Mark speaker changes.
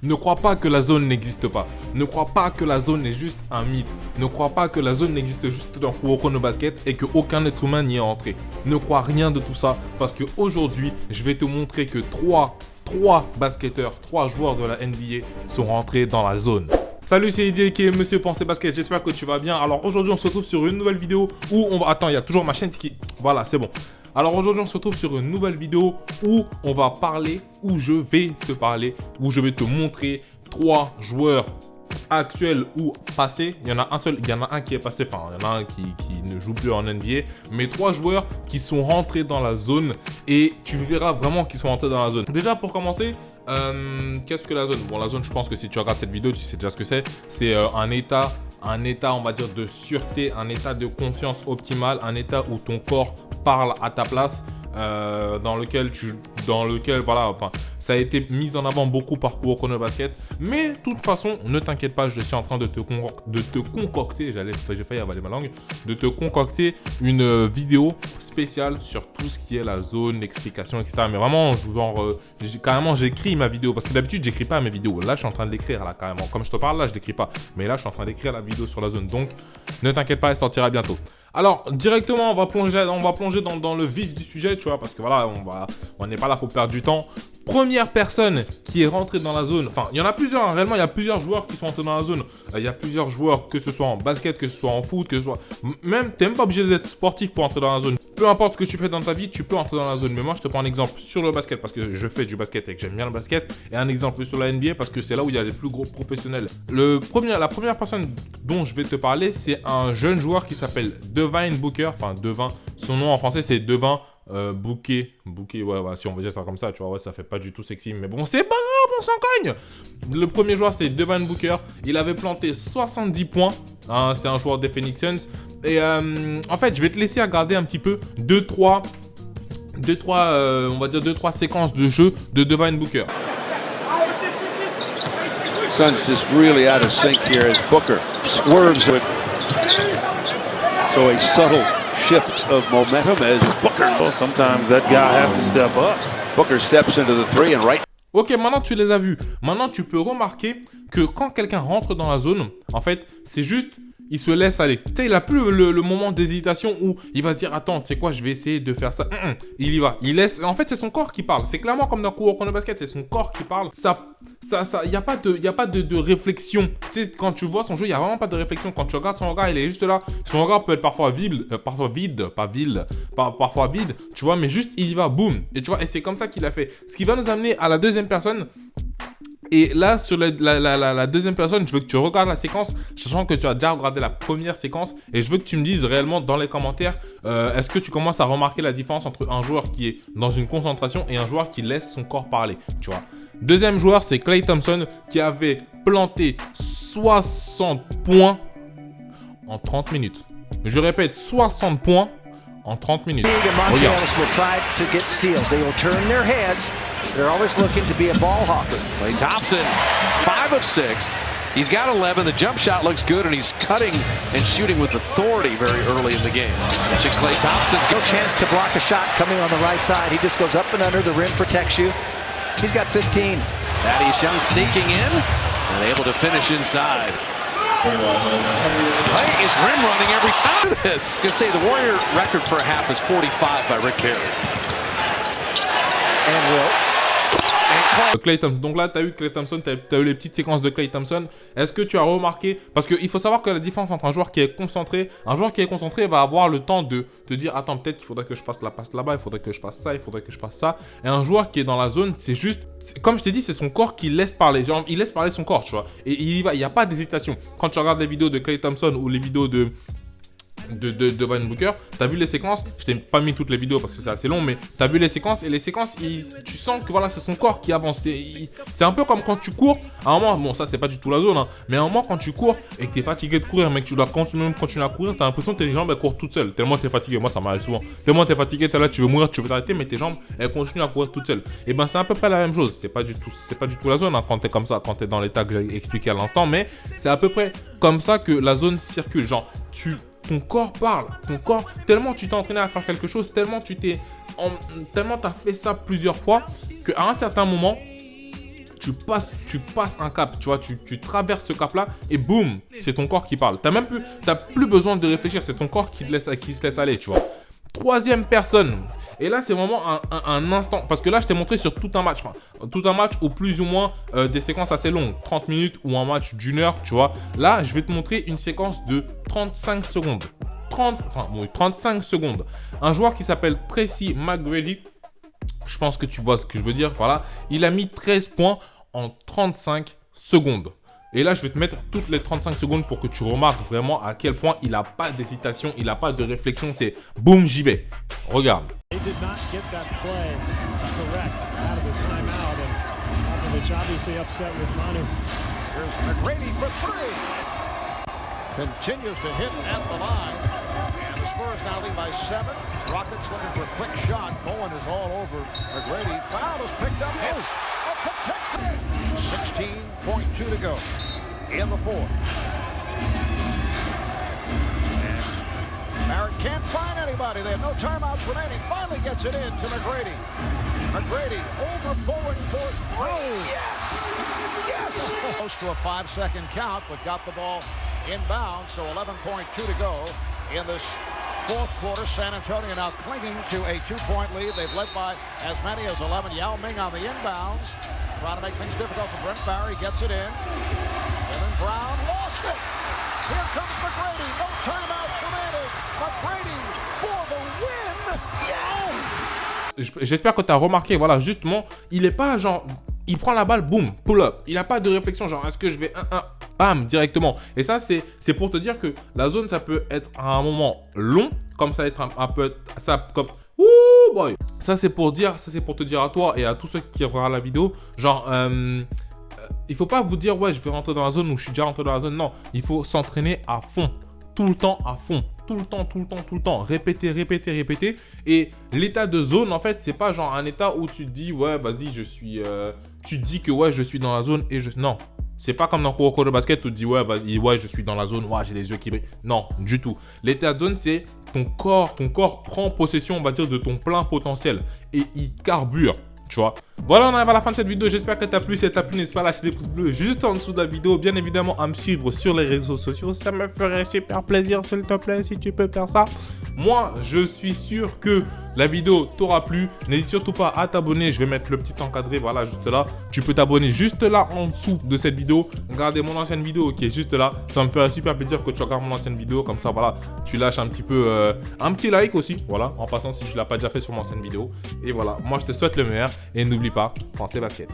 Speaker 1: Ne crois pas que la zone n'existe pas. Ne crois pas que la zone est juste un mythe. Ne crois pas que la zone n'existe juste dans Kuroko no Basket et qu'aucun être humain n'y est entré. Ne crois rien de tout ça parce qu'aujourd'hui, je vais te montrer que trois basketteurs, 3 joueurs de la NBA sont rentrés dans la zone. Salut, c'est Idy qui est Monsieur Pensée Basket, j'espère que tu vas bien. Alors aujourd'hui, on se retrouve sur une nouvelle vidéo où on va... Attends, il y a toujours ma chaîne qui... Voilà, c'est bon. Alors aujourd'hui, on se retrouve sur une nouvelle vidéo où on va parler, où je vais te parler, où je vais te montrer 3 joueurs actuels ou passés. Il y en a un seul, il y en a un qui est passé, enfin, il y en a un qui ne joue plus en NBA, mais 3 joueurs qui sont rentrés dans la zone et tu verras vraiment qu'ils sont rentrés dans la zone. Déjà, pour commencer, qu'est-ce que la zone? Bon, la zone, je pense que si tu regardes cette vidéo, tu sais déjà ce que c'est. C'est un état, on va dire, de sûreté, un état de confiance optimale, un état où ton corps parle à ta place, dans lequel voilà, enfin, ça a été mis en avant beaucoup par Kuroko no Basket. Mais de toute façon, ne t'inquiète pas, je suis en train de te concocter, j'ai failli avaler ma langue, de te concocter une vidéo spéciale sur tout ce qui est la zone, l'explication, etc. Mais vraiment, genre, carrément, j'écris ma vidéo parce que d'habitude, j'écris pas mes vidéos. Là, je suis en train de l'écrire, là, carrément. Comme je te parle, là, je l'écris pas. Mais là, je suis en train d'écrire la vidéo sur la zone. Donc, ne t'inquiète pas, elle sortira bientôt. Alors, directement, on va plonger dans le vif du sujet, tu vois, parce que voilà, on n'est pas là pour perdre du temps. Première personne qui est rentrée dans la zone, enfin, il y en a plusieurs, hein, réellement, il y a plusieurs joueurs qui sont rentrés dans la zone. Il y a plusieurs joueurs, que ce soit en basket, que ce soit en foot, que ce soit... Même, t'es même pas obligé d'être sportif pour entrer dans la zone. Peu importe ce que tu fais dans ta vie, tu peux entrer dans la zone. Mais moi, je te prends un exemple sur le basket, parce que je fais du basket et que j'aime bien le basket. Et un exemple sur la NBA, parce que c'est là où il y a les plus gros professionnels. La première personne dont je vais te parler, c'est un jeune joueur qui s'appelle Devin Booker. Enfin, Devin, son nom en français, c'est Devin... Bouquet, ouais, si on veut dire ça comme ça, tu vois, ouais, ça fait pas du tout sexy, mais bon, c'est pas grave, on s'en cogne. Le premier joueur, c'est Devin Booker, il avait planté 70 points, hein, c'est un joueur des Phoenix Suns, et en fait, je vais te laisser regarder un petit peu 2-3 séquences de jeu de Devin Booker.
Speaker 2: Suns just really out of sync here as Booker swerves with so a subtle shift of momentum as Booker.
Speaker 3: Well, sometimes that guy has to step up.
Speaker 2: Booker steps into the three and right.
Speaker 1: Ok, maintenant tu les as vus. Maintenant tu peux remarquer que quand quelqu'un rentre dans la zone, en fait, c'est juste, il se laisse aller. Tu sais, il n'a plus le moment d'hésitation où il va se dire, attends, tu sais quoi, je vais essayer de faire ça. Il y va. Il laisse. En fait, c'est son corps qui parle. C'est clairement comme dans Kuroko no Basket, c'est son corps qui parle. Il n'y a pas de réflexion. Tu sais, quand tu vois son jeu, il n'y a vraiment pas de réflexion. Quand tu regardes son regard, il est juste là. Son regard peut être parfois vide, parfois vide, tu vois, mais juste, il y va, boum. Et tu vois, et c'est comme ça qu'il a fait. Ce qui va nous amener à la deuxième personne. Et là, sur la deuxième personne, je veux que tu regardes la séquence, sachant que tu as déjà regardé la première séquence. Et je veux que tu me dises réellement dans les commentaires, est-ce que tu commences à remarquer la différence entre un joueur qui est dans une concentration et un joueur qui laisse son corps parler, tu vois. Deuxième joueur, c'est Klay Thompson qui avait planté 60 points en 30 minutes. Je répète, 60 points en 30 minutes. Regarde.
Speaker 4: They're always looking to be a ball hawker.
Speaker 5: Klay Thompson, 5 of 6. He's got 11. The jump shot looks good, and he's cutting and shooting with authority very early in the game. Klay Thompson's
Speaker 4: no chance to block a shot coming on the right side. He just goes up and under. The rim protects you. He's got 15.
Speaker 5: Thaddeus Young sneaking in and able to finish inside. Klay is rim running every time. Look at this. I was going to say the Warrior record for a half is 45 by Rick Carey.
Speaker 4: And Will.
Speaker 1: Klay Thompson. Donc là, tu as eu Klay Thompson, tu as eu les petites séquences de Klay Thompson. Est-ce que tu as remarqué, parce qu'il faut savoir que la différence entre un joueur qui est concentré va avoir le temps de te dire, attends, peut-être qu'il faudrait que je fasse la passe là-bas, il faudrait que je fasse ça, il faudrait que je fasse ça. Et un joueur qui est dans la zone, c'est juste, comme je t'ai dit, c'est son corps qui laisse parler. Genre, il laisse parler son corps, tu vois. Et il y va, il n'y a pas d'hésitation. Quand tu regardes les vidéos de Klay Thompson ou les vidéos de Devin Booker, t'as vu les séquences, je t'ai pas mis toutes les vidéos parce que c'est assez long, mais t'as vu les séquences, et les séquences, tu sens que voilà, c'est son corps qui avance. C'est un peu comme quand tu cours, à un moment, bon ça c'est pas du tout la zone, hein, mais à un moment quand tu cours et que t'es fatigué de courir, mais que tu dois continuer à courir, t'as l'impression que tes jambes elles courent toutes seules, tellement t'es fatigué. Moi ça m'arrive souvent, tellement t'es fatigué, t'es là, tu veux mourir, tu veux t'arrêter, mais tes jambes elles continuent à courir toutes seules. Et ben c'est à peu près la même chose, c'est pas du tout la zone, hein, quand t'es comme ça, quand t'es dans l'état que j'ai expliqué à l'instant, mais c'est à peu près comme ça que la zone circule. Genre ton corps parle, tellement tu t'es entraîné à faire quelque chose, tellement t'as fait ça plusieurs fois, qu'à un certain moment, tu passes un cap, tu vois, tu traverses ce cap-là et boum, c'est ton corps qui parle. T'as plus besoin de réfléchir, c'est ton corps qui se laisse aller, tu vois. Troisième personne. Et là, c'est vraiment un instant. Parce que là, je t'ai montré sur tout un match. Enfin, tout un match ou plus ou moins des séquences assez longues. 30 minutes ou un match d'une heure, tu vois. Là, je vais te montrer une séquence de 35 secondes. 35 secondes. Un joueur qui s'appelle Tracy McGrady. Je pense que tu vois ce que je veux dire. Voilà. Il a mis 13 points en 35 secondes. Et là, je vais te mettre toutes les 35 secondes pour que tu remarques vraiment à quel point il n'a pas d'hésitation, il n'a pas de réflexion. C'est boum, j'y vais. Regarde.
Speaker 6: Continues to hit at the line. And the Spurs now lead by 7. Rockets looking for a quick shot. Bowen is all over McGrady. Foul is picked up. Hits. A protected. 16.2 to go in the fourth. And Barrett can't find anybody. They have no timeouts remaining. Finally gets it in to McGrady. McGrady over Bowen for 3. Yes! Yes! Close to a 5-second count, but got the ball inbound, so 11.2 to go in this fourth quarter. San Antonio now clinging to a 2-point lead. They've led by as many as 11. Yao Ming on the inbounds, trying to make things difficult for Brent Barry. Gets it in. Dylan Brown lost it. Here comes McGrady. No timeouts remaining. McGrady for the win. Yeah!
Speaker 1: J'espère que tu as remarqué, voilà, justement, il est pas genre... Il prend la balle, boum, pull-up. Il n'a pas de réflexion, genre, est-ce que je vais 1-1, bam, directement. Et ça, c'est pour te dire que la zone, ça peut être à un moment long, comme ça, être un peu, ça, comme, ouh, boy. Ça, c'est pour te dire à toi et à tous ceux qui regardent la vidéo, genre, il faut pas vous dire, ouais, je vais rentrer dans la zone ou je suis déjà rentré dans la zone. Non, il faut s'entraîner à fond, tout le temps à fond. Tout le temps. Répéter. Et l'état de zone, en fait, c'est pas genre un état où tu te dis, ouais, vas-y, je suis... tu te dis que, ouais, je suis dans la zone et je... Non. C'est pas comme dans Kuroko de basket où tu te dis, ouais, vas-y, ouais, je suis dans la zone, ouais, j'ai les yeux qui brillent. Non, du tout. L'état de zone, c'est ton corps prend possession, on va dire, de ton plein potentiel. Et il carbure. Tu vois. Voilà, on arrive à la fin de cette vidéo. J'espère qu'elle t'a plu. Si elle t'a plu, n'hésite pas à lâcher des pouces bleus juste en dessous de la vidéo. Bien évidemment, à me suivre sur les réseaux sociaux. Ça me ferait super plaisir, s'il te plaît, si tu peux faire ça. Moi, je suis sûr que la vidéo t'aura plu. N'hésite surtout pas à t'abonner. Je vais mettre le petit encadré, voilà, juste là. Tu peux t'abonner juste là en dessous de cette vidéo. Regardez mon ancienne vidéo qui est juste là. Ça me ferait super plaisir que tu regardes mon ancienne vidéo. Comme ça, voilà, tu lâches un petit peu, un petit like aussi. Voilà, en passant si je ne l'ai pas déjà fait sur mon ancienne vidéo. Et voilà, moi, je te souhaite le meilleur. Et n'oublie pas, pensez basket.